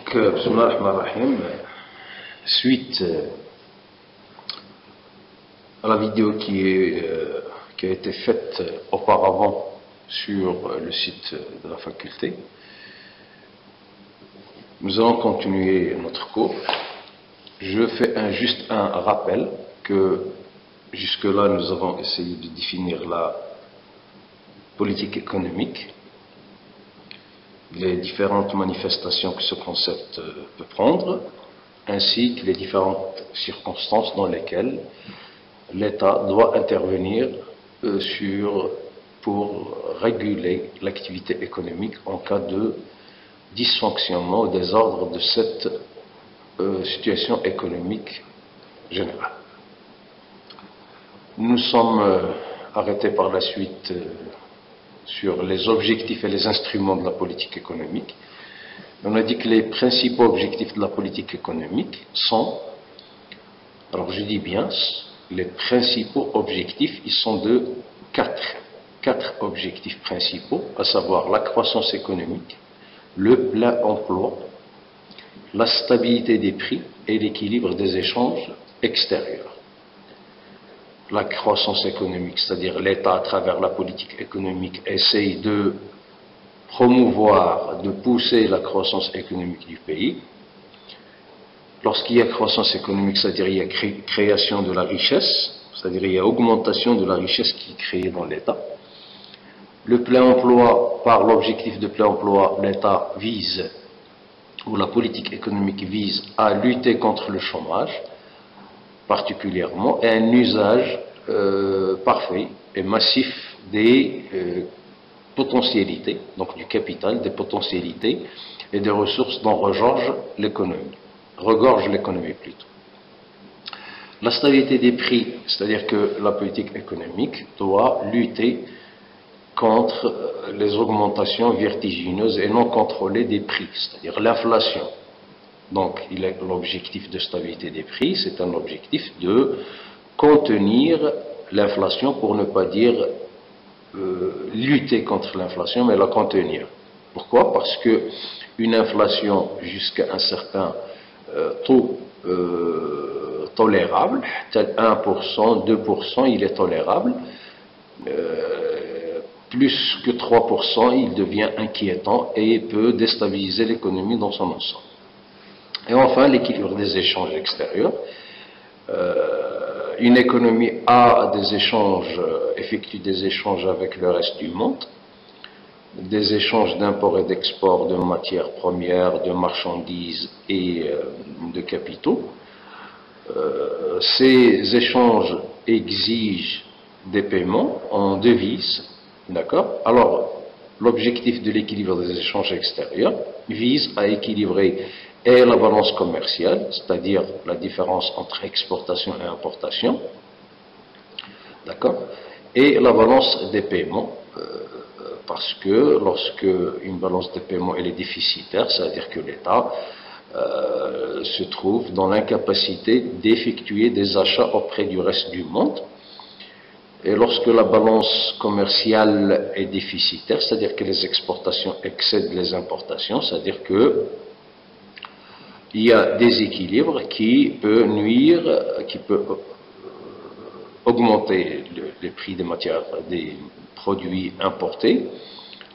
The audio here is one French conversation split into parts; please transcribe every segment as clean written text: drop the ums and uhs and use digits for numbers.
Bismillah ar-Rahman ar-Rahim, suite à la vidéo qui a été faite auparavant sur le site de la faculté, nous allons continuer notre cours. Je fais juste un rappel que jusque-là nous avons essayé de définir la politique économique, les différentes manifestations que ce concept peut prendre, ainsi que les différentes circonstances dans lesquelles l'État doit intervenir pour réguler l'activité économique en cas de dysfonctionnement ou désordre de cette situation économique générale. Nous sommes arrêtés par la suite sur les objectifs et les instruments de la politique économique. On a dit que les principaux objectifs de la politique économique sont, alors je dis bien, les principaux objectifs, ils sont de quatre objectifs principaux, à savoir la croissance économique, le plein emploi, la stabilité des prix et l'équilibre des échanges extérieurs. La croissance économique, c'est-à-dire l'État à travers la politique économique essaye de promouvoir, de pousser la croissance économique du pays. Lorsqu'il y a croissance économique, c'est-à-dire il y a création de la richesse, c'est-à-dire il y a augmentation de la richesse qui est créée dans l'État. Le plein emploi, par l'objectif de plein emploi, l'État vise, ou la politique économique vise à lutter contre le chômage, particulièrement, et un usage parfait et massif des potentialités, donc du capital, des potentialités et des ressources dont regorge l'économie plutôt. La stabilité des prix, c'est-à-dire que la politique économique doit lutter contre les augmentations vertigineuses et non contrôlées des prix, c'est-à-dire l'inflation. Donc, l'objectif de stabilité des prix, c'est un objectif de contenir l'inflation, pour ne pas dire lutter contre l'inflation, mais la contenir. Pourquoi? Parce que une inflation jusqu'à un certain taux tolérable, tel 1%, 2%, il est tolérable. Plus que 3%, il devient inquiétant et peut déstabiliser l'économie dans son ensemble. Et enfin, l'équilibre des échanges extérieurs. Une économie a des échanges, effectue des échanges avec le reste du monde, des échanges d'import et d'export de matières premières, de marchandises et de capitaux. Ces échanges exigent des paiements en devises, d'accord? Alors, l'objectif de l'équilibre des échanges extérieurs vise à équilibrer et la balance commerciale, c'est-à-dire la différence entre exportation et importation, d'accord, et la balance des paiements, parce que lorsque une balance des paiements elle est déficitaire, c'est-à-dire que l'État se trouve dans l'incapacité d'effectuer des achats auprès du reste du monde, et lorsque la balance commerciale est déficitaire, c'est-à-dire que les exportations excèdent les importations, c'est-à-dire que il y a des équilibres qui peut nuire, qui peut augmenter les prix des matières, des produits importés,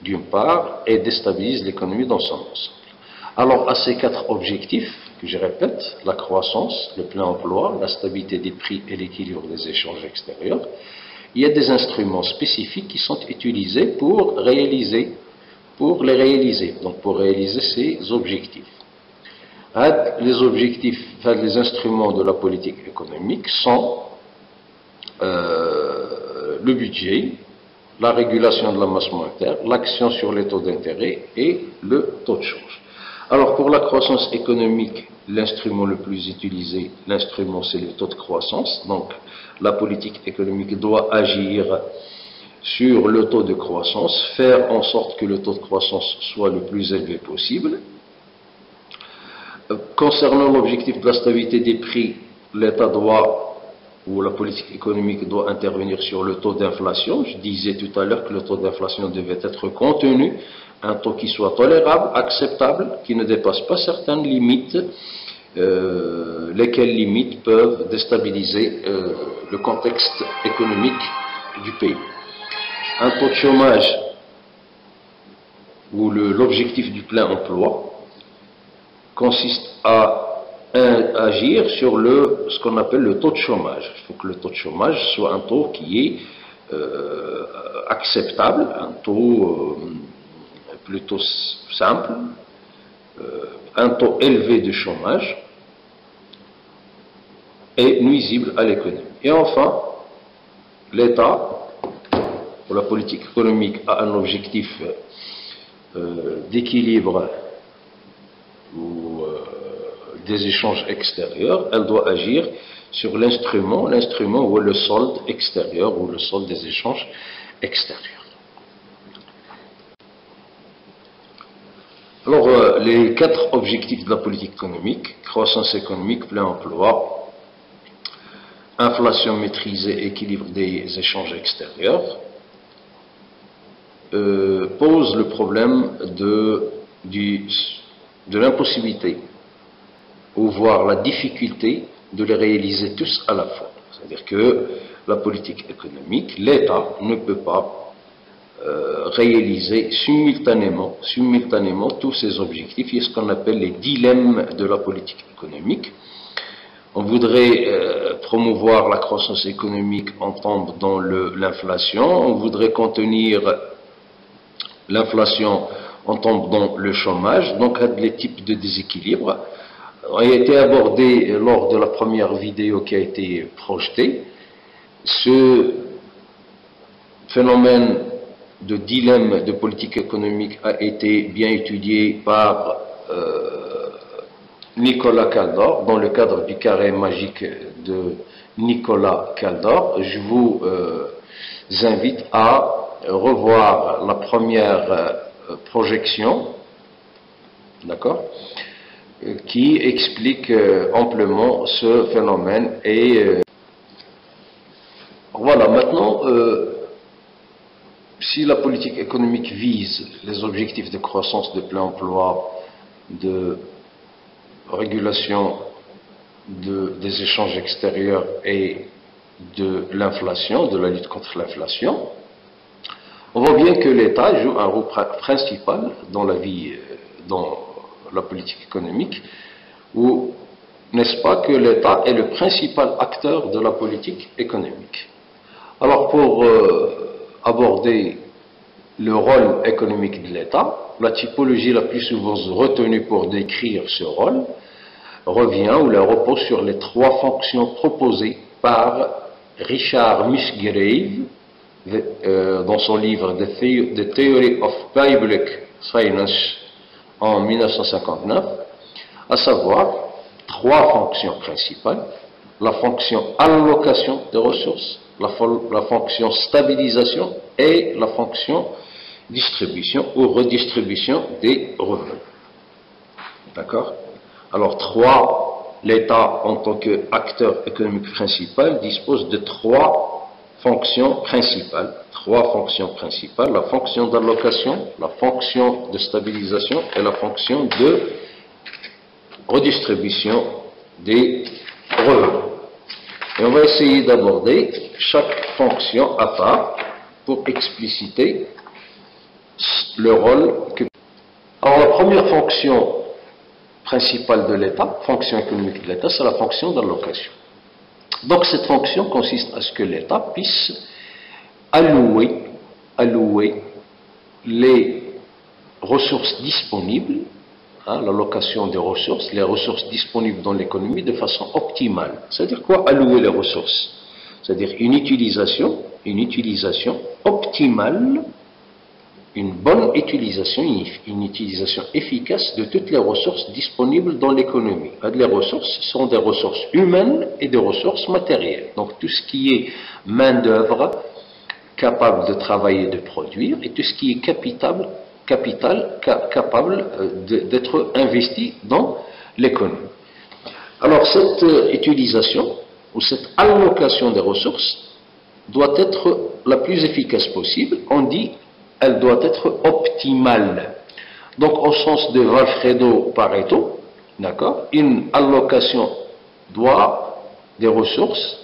d'une part, et déstabilise l'économie dans son ensemble. Alors, à ces quatre objectifs, que je répète, la croissance, le plein emploi, la stabilité des prix et l'équilibre des échanges extérieurs, il y a des instruments spécifiques qui sont utilisés pour les réaliser, donc pour réaliser ces objectifs. Les objectifs, les instruments de la politique économique sont le budget, la régulation de la masse monétaire, l'action sur les taux d'intérêt et le taux de change. Alors pour la croissance économique, l'instrument le plus utilisé, c'est le taux de croissance. Donc la politique économique doit agir sur le taux de croissance, faire en sorte que le taux de croissance soit le plus élevé possible. Concernant l'objectif de la stabilité des prix, l'État doit où la politique économique doit intervenir sur le taux d'inflation. Je disais tout à l'heure que le taux d'inflation devait être contenu, un taux qui soit tolérable, acceptable, qui ne dépasse pas certaines limites, lesquelles limites peuvent déstabiliser le contexte économique du pays. Un taux de chômage où l'objectif du plein emploi consiste à agir sur ce qu'on appelle le taux de chômage. Il faut que le taux de chômage soit un taux qui est acceptable, un taux plutôt simple, un taux élevé de chômage est nuisible à l'économie. Et enfin, l'État, pour la politique économique, a un objectif d'équilibre ou des échanges extérieurs. Elle doit agir sur l'instrument ou le solde extérieur ou le solde des échanges extérieurs. Alors, les 4 objectifs de la politique économique: croissance économique, plein emploi, inflation maîtrisée, équilibre des échanges extérieurs, posent le problème de l'impossibilité, ou voire la difficulté de les réaliser tous à la fois. C'est-à-dire que la politique économique, l'État ne peut pas réaliser simultanément tous ces objectifs. Il y a ce qu'on appelle les dilemmes de la politique économique. On voudrait promouvoir la croissance économique, on tombe dans l'inflation. On voudrait contenir l'inflation, on tombe dans le chômage. Donc, il y a des types de déséquilibre. A été abordé lors de la première vidéo qui a été projetée. Ce phénomène de dilemme de politique économique a été bien étudié par Nicolas Kaldor dans le cadre du carré magique de Nicolas Kaldor. Je vous invite à revoir la première projection, d'accord, qui explique amplement ce phénomène. Et voilà, maintenant, si la politique économique vise les objectifs de croissance, de plein emploi, de régulation des échanges extérieurs et de l'inflation, de la lutte contre l'inflation, on voit bien que l'État joue un rôle principal dans la vie, dans la politique économique, ou n'est-ce pas que l'État est le principal acteur de la politique économique. Alors, pour aborder le rôle économique de l'État, la typologie la plus souvent retenue pour décrire ce rôle revient ou la repose sur les 3 fonctions proposées par Richard Musgrave dans son livre The Theory of Public Finance en 1959, à savoir 3 fonctions principales: la fonction allocation des ressources, la fonction stabilisation et la fonction distribution ou redistribution des revenus. D'accord? Alors, l'État, en tant qu'acteur économique principal, dispose de 3 fonctions principales. 3 fonctions principales: la fonction d'allocation, la fonction de stabilisation et la fonction de redistribution des revenus. Et on va essayer d'aborder chaque fonction à part pour expliciter le rôle que... Alors, la première fonction principale de l'État, fonction économique de l'État, c'est la fonction d'allocation. Donc, cette fonction consiste à ce que l'État puisse allouer les ressources disponibles, l'allocation des ressources, les ressources disponibles dans l'économie de façon optimale. C'est-à-dire quoi, allouer les ressources? C'est-à-dire une utilisation optimale, une bonne utilisation, une utilisation efficace de toutes les ressources disponibles dans l'économie. Les ressources sont des ressources humaines et des ressources matérielles. Donc tout ce qui est main-d'œuvre capable de travailler et de produire, et tout ce qui est capital capable d'être investi dans l'économie. Alors cette utilisation ou cette allocation des ressources doit être la plus efficace possible. On dit elle doit être optimale. Donc au sens de Valfredo-Pareto, d'accord, une allocation des ressources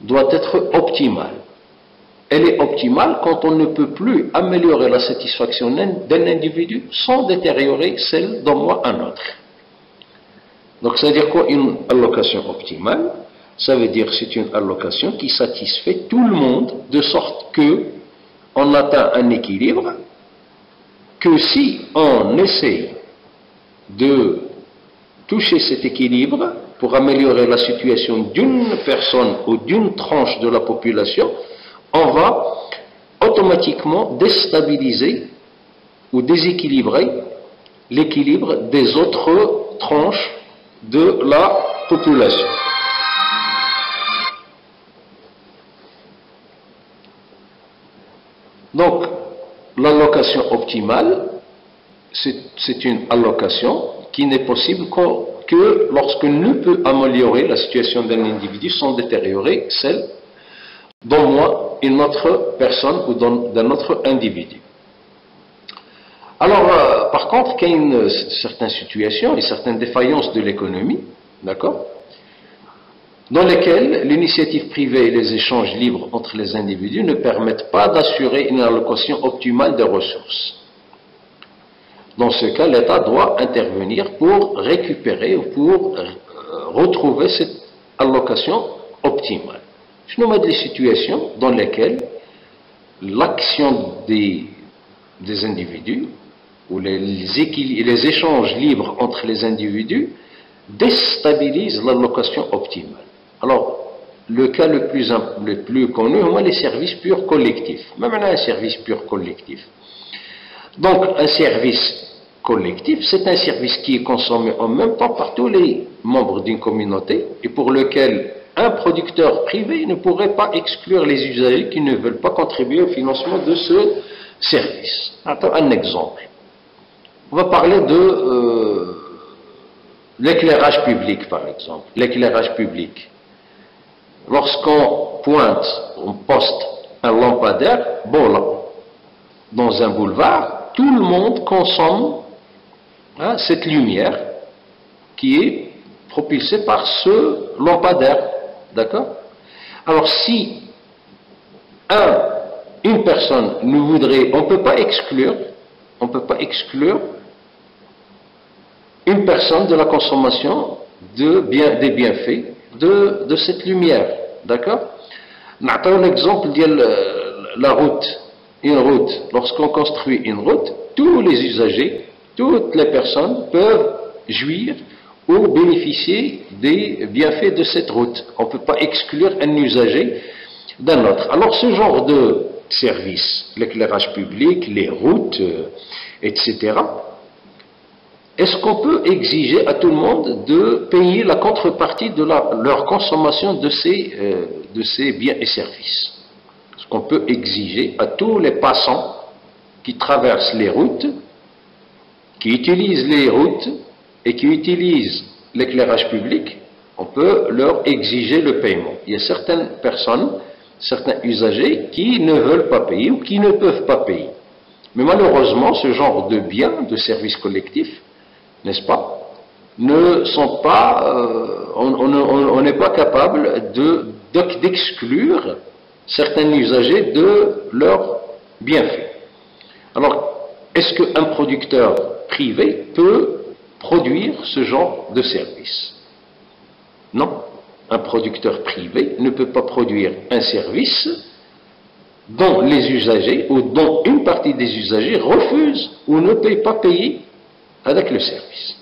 doit être optimale. Elle est optimale quand on ne peut plus améliorer la satisfaction d'un individu sans détériorer celle d'un mois à un autre. Donc ça veut dire quoi une allocation optimale? Ça veut dire c'est une allocation qui satisfait tout le monde de sorte que on atteint un équilibre que si on essaie de toucher cet équilibre pour améliorer la situation d'une personne ou d'une tranche de la population, on va automatiquement déstabiliser ou déséquilibrer l'équilibre des autres tranches de la population. Donc, l'allocation optimale, c'est une allocation qui n'est possible que lorsqu'on ne peut améliorer la situation d'un individu sans détériorer celle d'au moins une autre personne ou d'un autre individu. Alors, par contre, il y a certaines situations et certaines défaillances de l'économie, d'accord, dans lesquelles l'initiative privée et les échanges libres entre les individus ne permettent pas d'assurer une allocation optimale des ressources. Dans ce cas, l'État doit intervenir pour récupérer ou pour retrouver cette allocation optimale. Je nomme des situations dans lesquelles l'action des individus ou les échanges libres entre les individus déstabilisent l'allocation optimale. Alors, le cas le plus connu, c'est les services purs collectifs. Même un service pur collectif. Donc, un service collectif, c'est un service qui est consommé en même temps par tous les membres d'une communauté et pour lequel un producteur privé ne pourrait pas exclure les usagers qui ne veulent pas contribuer au financement de ce service. Attends, un exemple. On va parler de l'éclairage public, par exemple. L'éclairage public. Lorsqu'on pointe, on poste un lampadaire, dans un boulevard, tout le monde consomme cette lumière qui est propulsée par ce lampadaire. D'accord? Alors si une personne nous voudrait, on ne peut pas exclure une personne de la consommation des bienfaits de cette lumière. D'accord? Maintenant l'exemple de la route. Une route, lorsqu'on construit une route, tous les usagers, toutes les personnes peuvent jouir ou bénéficier des bienfaits de cette route. On ne peut pas exclure un usager d'un autre. Alors ce genre de service, l'éclairage public, les routes, etc., est-ce qu'on peut exiger à tout le monde de payer la contrepartie de leur consommation de ces biens et services? Est-ce qu'on peut exiger à tous les passants qui traversent les routes, qui utilisent les routes et qui utilisent l'éclairage public, on peut leur exiger le paiement? Il y a certaines personnes, certains usagers qui ne veulent pas payer ou qui ne peuvent pas payer. Mais malheureusement, ce genre de biens, de services collectifs, n'est-ce pas, ne sont pas, on n'est pas capable d'exclure certains usagers de leurs bienfaits. Alors, est-ce qu'un producteur privé peut produire ce genre de service? Non. Un producteur privé ne peut pas produire un service dont les usagers ou dont une partie des usagers refusent ou ne payent pas payer avec le service.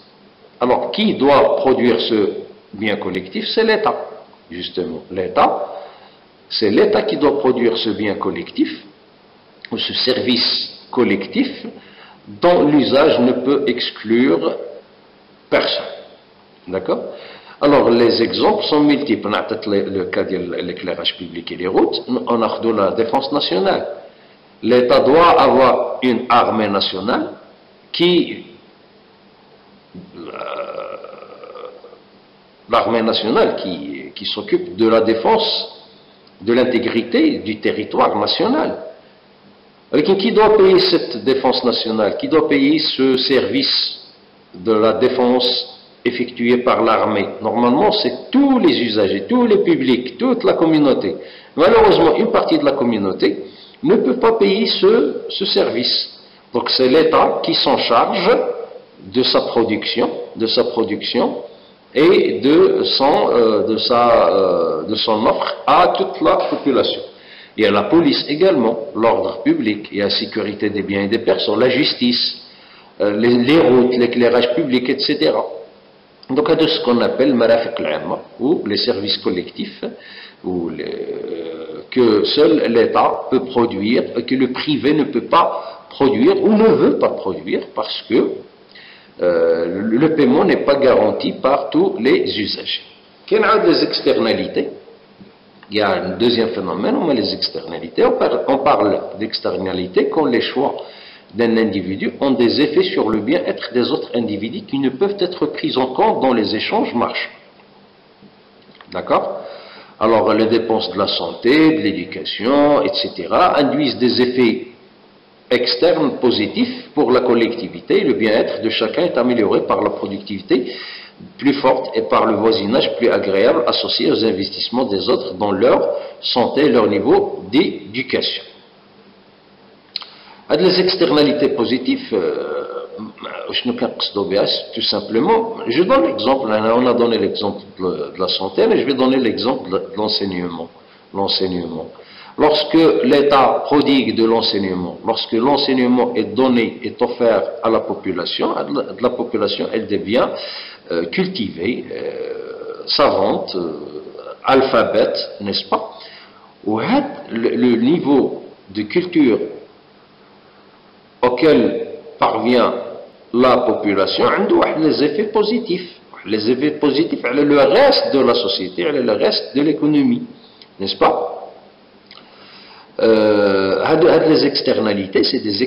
Alors, qui doit produire ce bien collectif? C'est l'État, justement. C'est l'État qui doit produire ce bien collectif, ou ce service collectif, dont l'usage ne peut exclure personne. D'accord? Alors, les exemples sont multiples. On a peut-être le cas de l'éclairage public et les routes. On a de la défense nationale. L'État doit avoir une armée nationale qui l'armée nationale qui s'occupe de la défense de l'intégrité du territoire national. Qui doit payer cette défense nationale? Qui doit payer ce service de la défense effectué par l'armée? Normalement, c'est tous les usagers, tous les publics, toute la communauté. Malheureusement, une partie de la communauté ne peut pas payer ce service. Donc c'est l'État qui s'en charge de sa production et de son offre à toute la population. Il y a la police également, l'ordre public, il y a la sécurité des biens et des personnes, la justice, les routes, l'éclairage public, etc. Donc, il y a ce qu'on appelle marafiq al-amma, ou les services collectifs, que seul l'État peut produire, que le privé ne peut pas produire ou ne veut pas produire parce que le paiement n'est pas garanti par tous les usagers. Quelles sont les externalités? Il y a un deuxième phénomène, on met les externalités. On parle d'externalités quand les choix d'un individu ont des effets sur le bien-être des autres individus qui ne peuvent être pris en compte dans les échanges marchands. D'accord? Alors, les dépenses de la santé, de l'éducation, etc., induisent des effets externes positifs pour la collectivité. Le bien-être de chacun est amélioré par la productivité plus forte et par le voisinage plus agréable associé aux investissements des autres dans leur santé et leur niveau d'éducation. Les externalités positives, tout simplement, je donne l'exemple, on a donné l'exemple de la santé, mais je vais donner l'exemple de l'enseignement. Lorsque l'État prodigue de l'enseignement, lorsque l'enseignement est donné, est offert à la population elle devient cultivée, savante, alphabète, n'est-ce pas? Le niveau de culture auquel parvient la population a des effets positifs. Les effets positifs, le reste de la société, le reste de l'économie, n'est-ce pas? Les externalités, c'est des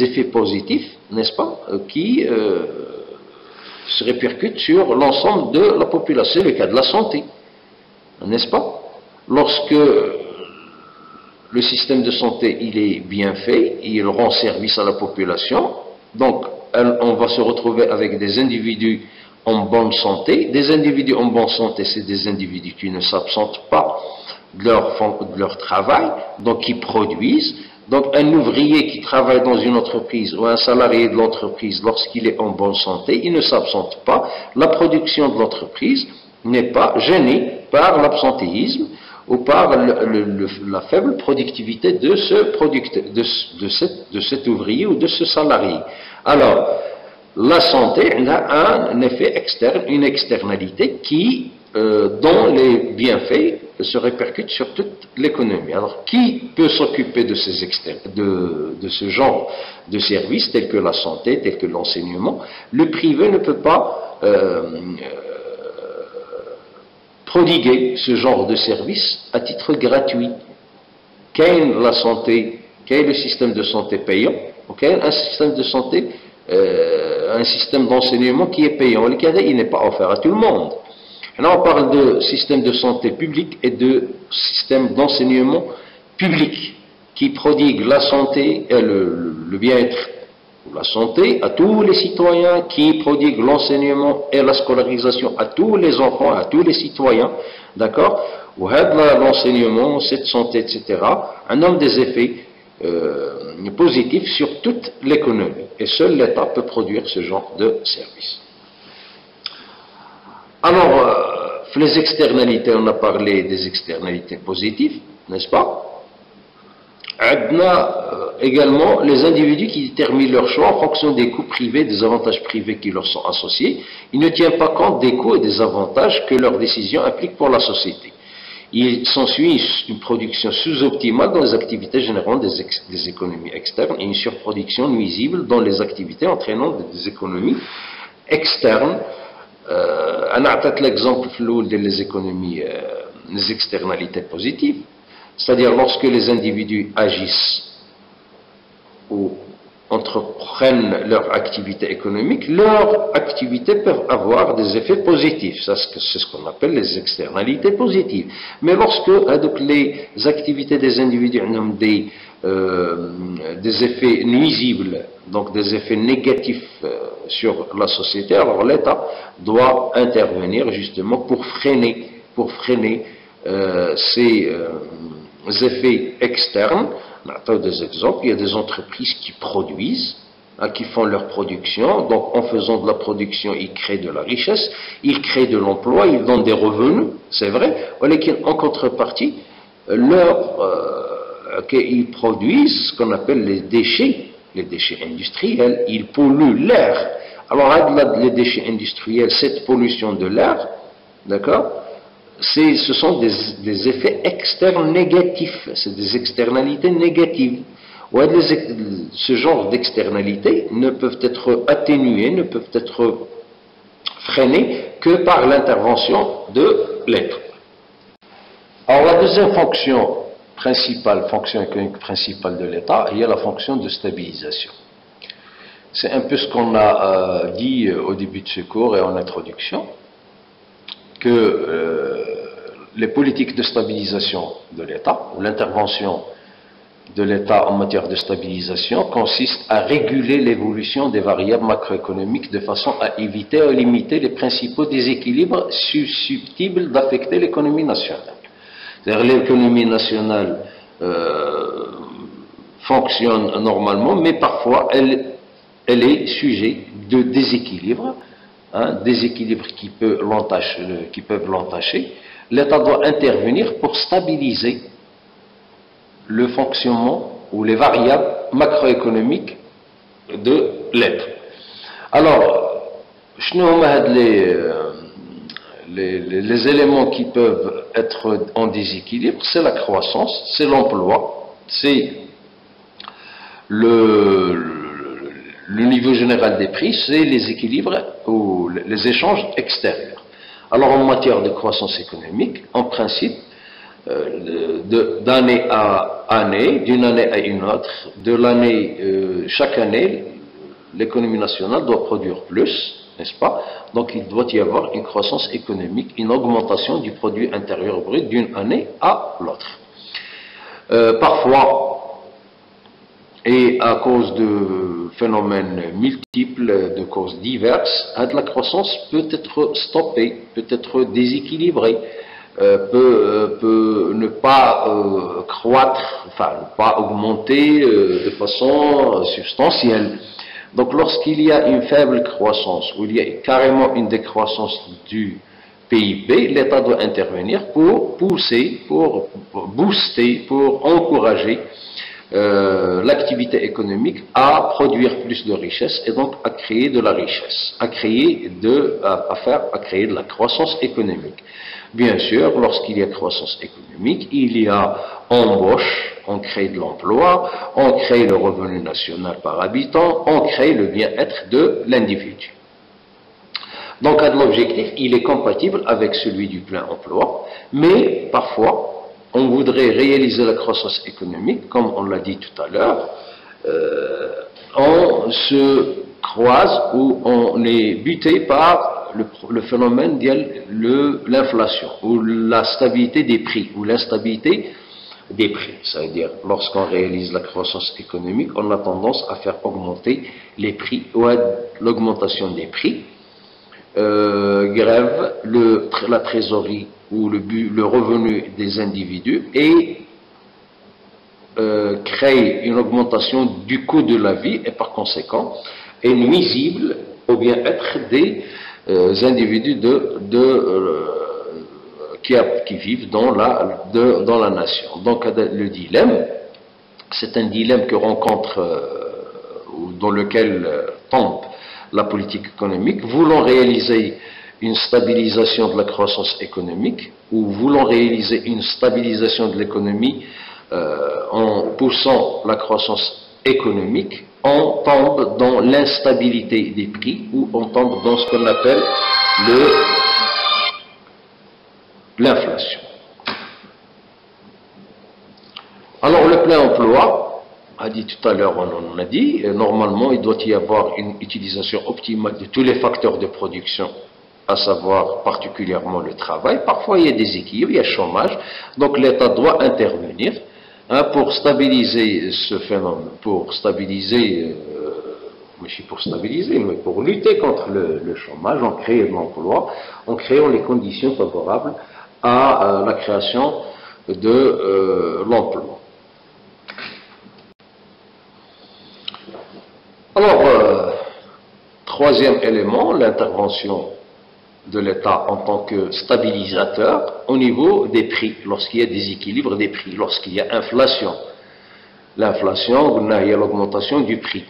effets positifs, n'est-ce pas, qui se répercutent sur l'ensemble de la population. C'est le cas de la santé, n'est-ce pas? Lorsque le système de santé il est bien fait, il rend service à la population, donc on va se retrouver avec des individus en bonne santé. Des individus en bonne santé, c'est des individus qui ne s'absentent pas de leur travail, donc qui produisent. Donc un ouvrier qui travaille dans une entreprise ou un salarié de l'entreprise, lorsqu'il est en bonne santé, il ne s'absente pas. La production de l'entreprise n'est pas gênée par l'absentéisme ou par la faible productivité de cet ouvrier ou de ce salarié. Alors, la santé a un effet externe, une externalité qui, dont les bienfaits se répercutent sur toute l'économie. Alors, qui peut s'occuper de ce genre de services, tels que la santé, tels que l'enseignement? Le privé ne peut pas prodiguer ce genre de service à titre gratuit. Qu'est la santé, quel est le système de santé payant? Un système de santé, un système d'enseignement qui est payant. Le cadre, il n'est pas offert à tout le monde. Là, on parle de système de santé public et de système d'enseignement public qui prodigue la santé et le bien-être, la santé à tous les citoyens, qui prodigue l'enseignement et la scolarisation à tous les enfants, à tous les citoyens, d'accord? Ou l'enseignement, cette santé, etc. Un homme des effets positifs sur toute l'économie. Et seul l'État peut produire ce genre de service. Alors, les externalités, on a parlé des externalités positives, n'est-ce pas? On a également les individus qui déterminent leur choix en fonction des coûts privés, des avantages privés qui leur sont associés. Ils ne tiennent pas compte des coûts et des avantages que leurs décisions impliquent pour la société. Il s'ensuit une production sous-optimale dans les activités générant des économies externes et une surproduction nuisible dans les activités entraînant des économies externes. On a fait l'exemple des économies, les externalités positives, c'est-à-dire lorsque les individus agissent ou entreprennent leur activité économique, leurs activités peuvent avoir des effets positifs. C'est ce qu'on appelle les externalités positives. Mais lorsque les activités des individus ont des effets nuisibles, donc des effets négatifs sur la société, alors l'État doit intervenir justement pour freiner ces effets externes. Des exemples, il y a des entreprises qui produisent, qui font leur production, donc en faisant de la production, ils créent de la richesse, ils créent de l'emploi, ils donnent des revenus, c'est vrai, mais en contrepartie, ils produisent ce qu'on appelle les déchets industriels, ils polluent l'air. Alors, les déchets industriels, cette pollution de l'air, d'accord, ce sont des effets externes négatifs, c'est des externalités négatives. Ouais, ce genre d'externalités ne peuvent être atténuées, ne peuvent être freinées que par l'intervention de l'être. Alors la deuxième fonction économique principale de l'État, il y a la fonction de stabilisation. C'est un peu ce qu'on a dit au début de ce cours et en introduction, que les politiques de stabilisation de l'État, ou l'intervention de l'État en matière de stabilisation, consiste à réguler l'évolution des variables macroéconomiques de façon à éviter ou limiter les principaux déséquilibres susceptibles d'affecter l'économie nationale. C'est-à-dire l'économie nationale fonctionne normalement, mais parfois elle est sujet de déséquilibres, déséquilibres qui peuvent l'entacher. L'État doit intervenir pour stabiliser le fonctionnement ou les variables macroéconomiques de l'être. Alors, les éléments qui peuvent être en déséquilibre, c'est la croissance, c'est l'emploi, c'est le niveau général des prix, c'est les équilibres ou les échanges extérieurs. Alors en matière de croissance économique, en principe, d'année à année, d'une année à une autre, chaque année, l'économie nationale doit produire plus, n'est-ce pas? Donc il doit y avoir une croissance économique, une augmentation du produit intérieur brut d'une année à l'autre. Parfois, et à cause de phénomènes multiples, de causes diverses, la croissance peut être stoppée, peut être déséquilibrée, peut ne pas croître, enfin ne pas augmenter de façon substantielle. Donc lorsqu'il y a une faible croissance, ou il y a carrément une décroissance du PIB, l'État doit intervenir pour pousser, pour booster, pour encourager l'activité économique à produire plus de richesse et donc à créer de la richesse, à créer de la croissance économique. Bien sûr, lorsqu'il y a croissance économique, il y a embauche, on crée de l'emploi, on crée le revenu national par habitant, on crée le bien-être de l'individu. Donc, l'objectif, il est compatible avec celui du plein emploi, mais parfois, on voudrait réaliser la croissance économique, comme on l'a dit tout à l'heure, on se croise ou on est buté par le phénomène de l'inflation, ou la stabilité des prix, ou l'instabilité des prix. C'est-à-dire, lorsqu'on réalise la croissance économique, on a tendance à faire augmenter les prix, ou à l'augmentation des prix, grève la trésorerie ou le revenu des individus et crée une augmentation du coût de la vie et par conséquent est nuisible au bien-être des individus qui vivent dans la nation. Donc le dilemme, c'est un dilemme que rencontre ou dans lequel tombe la politique économique, voulant réaliser une stabilisation de la croissance économique ou voulant réaliser une stabilisation de l'économie en poussant la croissance économique, on tombe dans l'instabilité des prix ou on tombe dans ce qu'on appelle l'inflation. Alors le plein emploi, a dit tout à l'heure, on en a dit, normalement il doit y avoir une utilisation optimale de tous les facteurs de production, à savoir particulièrement le travail. Parfois il y a des équilibres, il y a chômage, donc l'État doit intervenir pour stabiliser ce phénomène, pour stabiliser, mais pour lutter contre le chômage, en créant de l'emploi, en créant les conditions favorables à la création de l'emploi. Alors, troisième élément, l'intervention de l'État en tant que stabilisateur au niveau des prix, lorsqu'il y a déséquilibre des prix, lorsqu'il y a inflation. L'inflation, il y a l'augmentation du prix.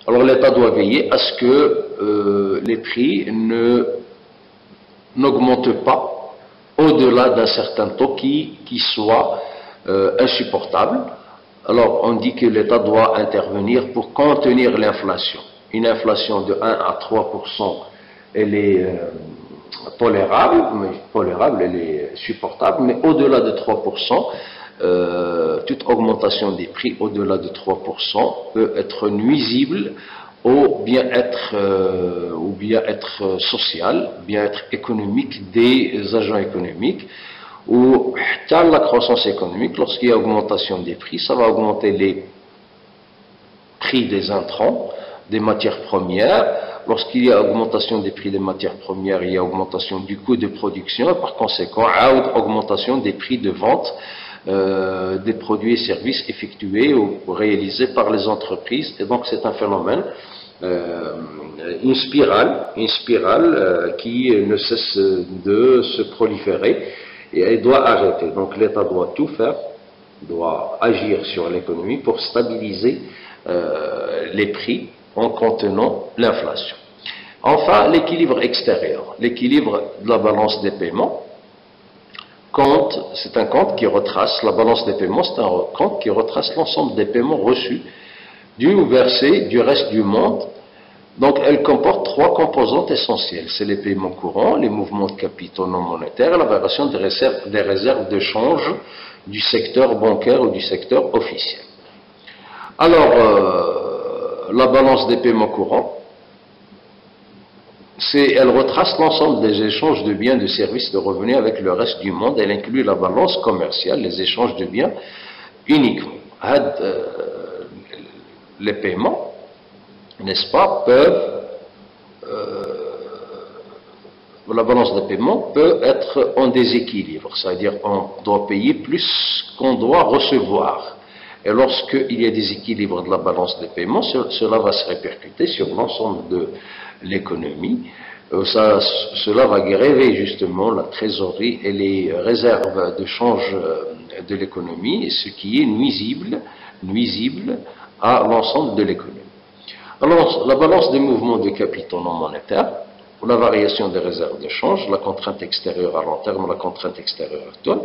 Alors l'État doit veiller à ce que les prix n'augmentent pas au-delà d'un certain taux qui soit insupportable. Alors on dit que l'État doit intervenir pour contenir l'inflation. Une inflation de 1 à 3%, elle est tolérable, elle est supportable, mais au-delà de 3%, toute augmentation des prix au-delà de 3% peut être nuisible au bien-être social, bien-être économique des agents économiques, ou la croissance économique. Lorsqu'il y a augmentation des prix, ça va augmenter les prix des intrants, des matières premières. Lorsqu'il y a augmentation des prix des matières premières, il y a augmentation du coût de production et par conséquent, augmentation des prix de vente des produits et services effectués ou réalisés par les entreprises. Et donc c'est un phénomène, une spirale qui ne cesse de se proliférer et elle doit arrêter. Donc l'État doit tout faire, doit agir sur l'économie pour stabiliser les prix en contenant l'inflation. Enfin, l'équilibre extérieur, l'équilibre de la balance des paiements. C'est un compte qui retrace, la balance des paiements, c'est un compte qui retrace l'ensemble des paiements reçus, dus ou versés du reste du monde. Donc elle comporte trois composantes essentielles. C'est les paiements courants, les mouvements de capitaux non monétaires et la variation des réserves de change du secteur bancaire ou du secteur officiel. Alors, la balance des paiements courants, elle retrace l'ensemble des échanges de biens, de services, de revenus avec le reste du monde. Elle inclut la balance commerciale, les échanges de biens uniquement. Les paiements, n'est-ce pas, la balance de paiement peut être en déséquilibre, c'est-à-dire on doit payer plus qu'on doit recevoir. Et lorsqu'il y a des équilibres de la balance de paiement, cela va se répercuter sur l'ensemble de l'économie. Cela va gréver justement la trésorerie et les réserves de change de l'économie, ce qui est nuisible à l'ensemble de l'économie. Alors, la balance des mouvements de capitaux non monétaires, la variation des réserves de change, la contrainte extérieure à long terme, la contrainte extérieure actuelle.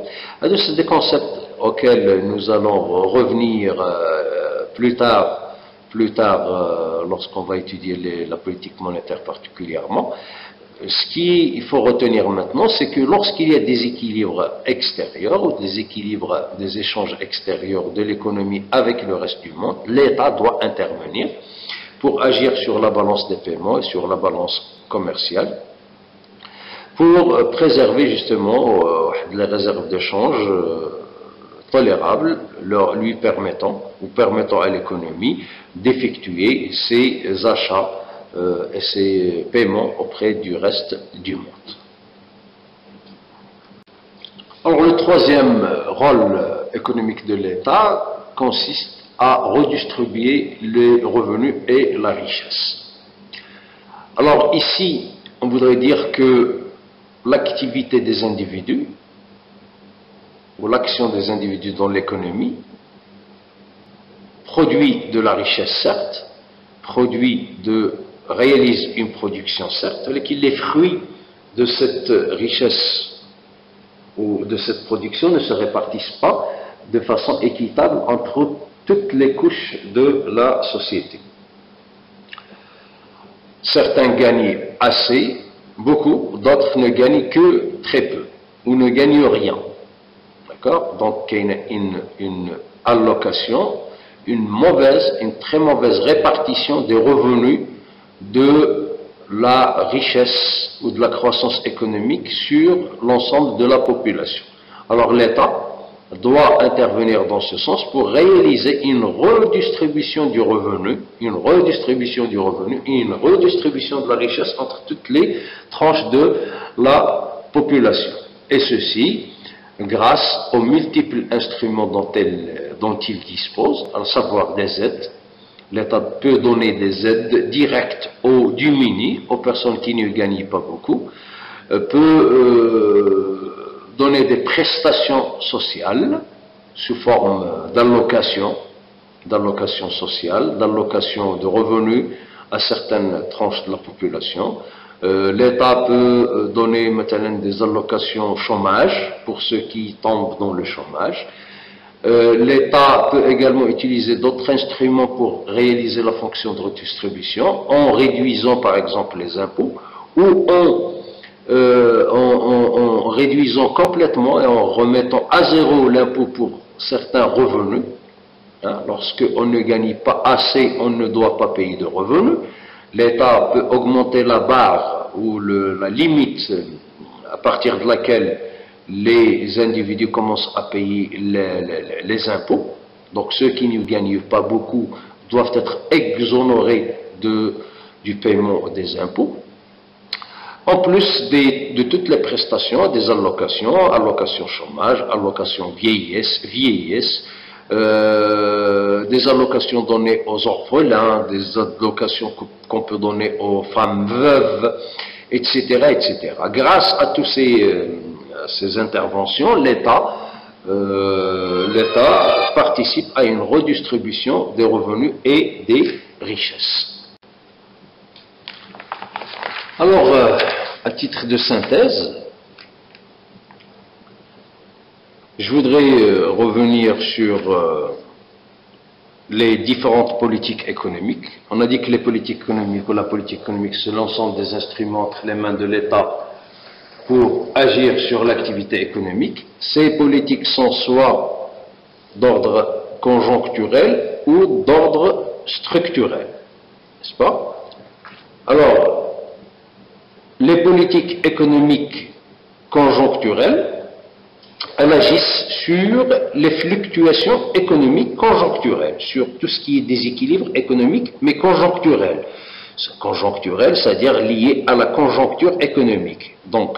C'est des concepts auxquels nous allons revenir plus tard lorsqu'on va étudier la politique monétaire particulièrement. Ce qu'il faut retenir maintenant, c'est que lorsqu'il y a des équilibres extérieurs ou des équilibres des échanges extérieurs de l'économie avec le reste du monde, l'État doit intervenir pour agir sur la balance des paiements et sur la balance commerciale, pour préserver justement les réserves de change tolérables, lui permettant à l'économie d'effectuer ses achats et ses paiements auprès du reste du monde. Alors le troisième rôle économique de l'État consiste à redistribuer les revenus et la richesse. Alors ici, on voudrait dire que l'activité des individus, ou l'action des individus dans l'économie, produit de la richesse certes, réalise une production certes, mais que les fruits de cette richesse ou de cette production ne se répartissent pas de façon équitable entre toutes les couches de la société. Certains gagnent assez, beaucoup, d'autres ne gagnent que très peu, ou ne gagnent rien. D'accord? Donc il y a une allocation, une très mauvaise répartition des revenus de la richesse ou de la croissance économique sur l'ensemble de la population. Alors l'État doit intervenir dans ce sens pour réaliser une redistribution du revenu, et une redistribution de la richesse entre toutes les tranches de la population. Et ceci grâce aux multiples instruments dont il dispose, à savoir des aides. L'État peut donner des aides directes aux démunis, aux personnes qui ne gagnent pas beaucoup, peut donner des prestations sociales sous forme d'allocation sociale, d'allocation de revenus à certaines tranches de la population. L'État peut donner maintenant des allocations chômage pour ceux qui tombent dans le chômage. L'État peut également utiliser d'autres instruments pour réaliser la fonction de redistribution en réduisant par exemple les impôts ou en réduisant complètement et en remettant à zéro l'impôt pour certains revenus. Lorsque on ne gagne pas assez, on ne doit pas payer de revenus. L'État peut augmenter la barre ou la limite à partir de laquelle les individus commencent à payer les impôts. Donc ceux qui ne gagnent pas beaucoup doivent être exonérés du paiement des impôts. En plus de toutes les prestations, des allocations, allocations chômage, allocations vieillesse, des allocations données aux orphelins, des allocations qu'on peut donner aux femmes veuves, etc., etc. Grâce à toutes ces interventions, l'État participe à une redistribution des revenus et des richesses. Alors, à titre de synthèse, je voudrais revenir sur les différentes politiques économiques. On a dit que les politiques économiques ou la politique économique, c'est l'ensemble des instruments entre les mains de l'État pour agir sur l'activité économique. Ces politiques sont soit d'ordre conjoncturel ou d'ordre structurel, n'est-ce pas? Alors, les politiques économiques conjoncturelles, elles agissent sur les fluctuations économiques conjoncturelles, sur tout ce qui est déséquilibre économique, mais conjoncturel. Conjoncturel, c'est-à-dire lié à la conjoncture économique. Donc,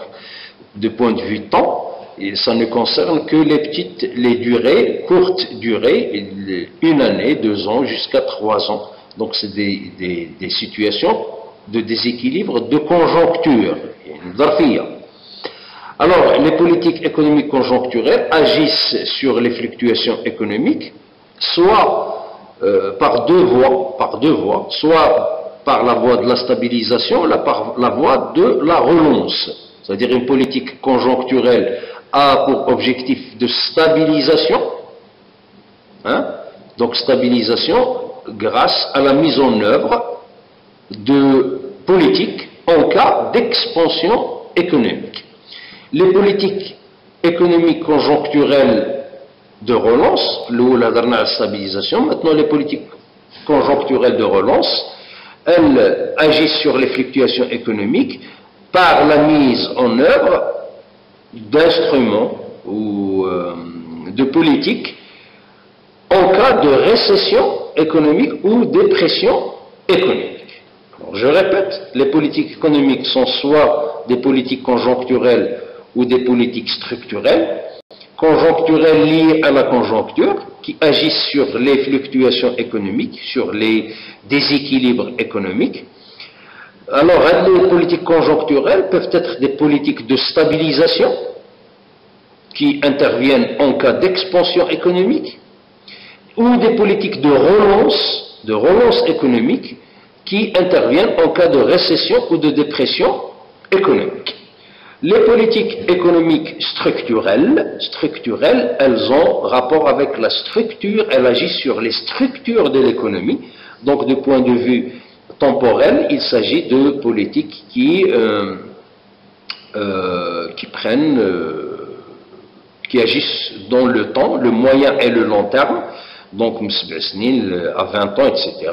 de point de vue temps, ça ne concerne que les durées, courtes durées, 1 année, 2 ans, jusqu'à 3 ans. Donc, c'est des situations de déséquilibre de conjoncture. Alors, les politiques économiques conjoncturelles agissent sur les fluctuations économiques, soit par deux voies, soit par la voie de la stabilisation, par la voie de la relance. C'est-à-dire une politique conjoncturelle a pour objectif de stabilisation, donc stabilisation grâce à la mise en œuvre de politiques en cas d'expansion économique. Les politiques économiques conjoncturelles de relance, la dernière stabilisation, maintenant les politiques conjoncturelles de relance, elles agissent sur les fluctuations économiques par la mise en œuvre d'instruments ou de politiques en cas de récession économique ou dépression économique. Alors, je répète, les politiques économiques sont soit des politiques conjoncturelles ou des politiques structurelles. Conjoncturelles liées à la conjoncture, qui agissent sur les fluctuations économiques, sur les déséquilibres économiques. Alors, les politiques conjoncturelles peuvent être des politiques de stabilisation, qui interviennent en cas d'expansion économique, ou des politiques de relance économique, qui interviennent en cas de récession ou de dépression économique. Les politiques économiques structurelles, elles ont rapport avec la structure, elles agissent sur les structures de l'économie. Donc, du point de vue temporel, il s'agit de politiques qui agissent dans le temps, le moyen et le long terme, donc à 20 ans, etc.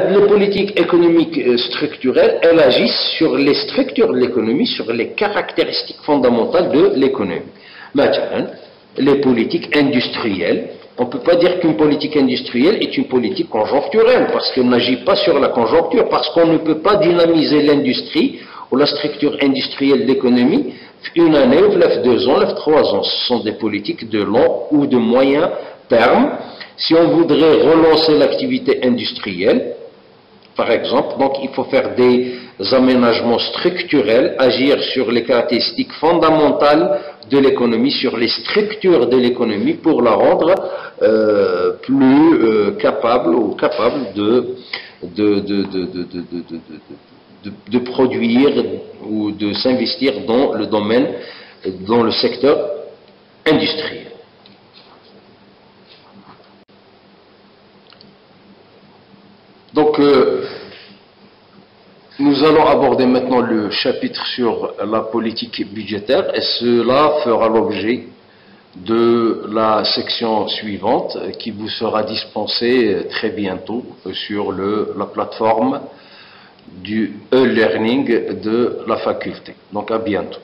Les politiques économiques structurelles, elles agissent sur les structures de l'économie, sur les caractéristiques fondamentales de l'économie. Maintenant, les politiques industrielles, on ne peut pas dire qu'une politique industrielle est une politique conjoncturelle, parce qu'elle n'agit pas sur la conjoncture, parce qu'on ne peut pas dynamiser l'industrie ou la structure industrielle de l'économie une année, ou 2 ans, ou 3 ans. Ce sont des politiques de long ou de moyen terme. Si on voudrait relancer l'activité industrielle, par exemple, donc il faut faire des aménagements structurels, agir sur les caractéristiques fondamentales de l'économie, sur les structures de l'économie pour la rendre plus capable ou capable de produire ou de s'investir dans le domaine, dans le secteur industriel. Donc, nous allons aborder maintenant le chapitre sur la politique budgétaire et cela fera l'objet de la section suivante qui vous sera dispensée très bientôt sur la plateforme du e-learning de la faculté. Donc, à bientôt.